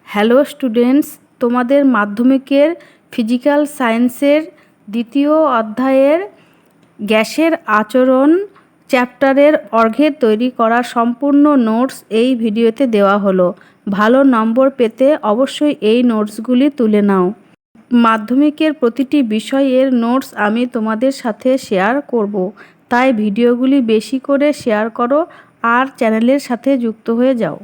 Hello students, তোমাদের মাধ্যমিকের physical সায়েন্সের দ্বিতীয় অধ্যায়ের গ্যাসের আচরণ চ্যাপ্টারের অর্ঘ্যের তৈরি করা সম্পূর্ণ নোটস এই ভিডিওতে দেওয়া হলো। ভালো নম্বর পেতে অবশ্যই এই নোটসগুলি তুলে নাও। মাধ্যমিকের প্রতিটি বিষয়ের নোটস আমি তোমাদের সাথে শেয়ার করব, তাই ভিডিওগুলি বেশি করে শেয়ার করো আর চ্যানেলের সাথে যুক্ত হয়ে যাও।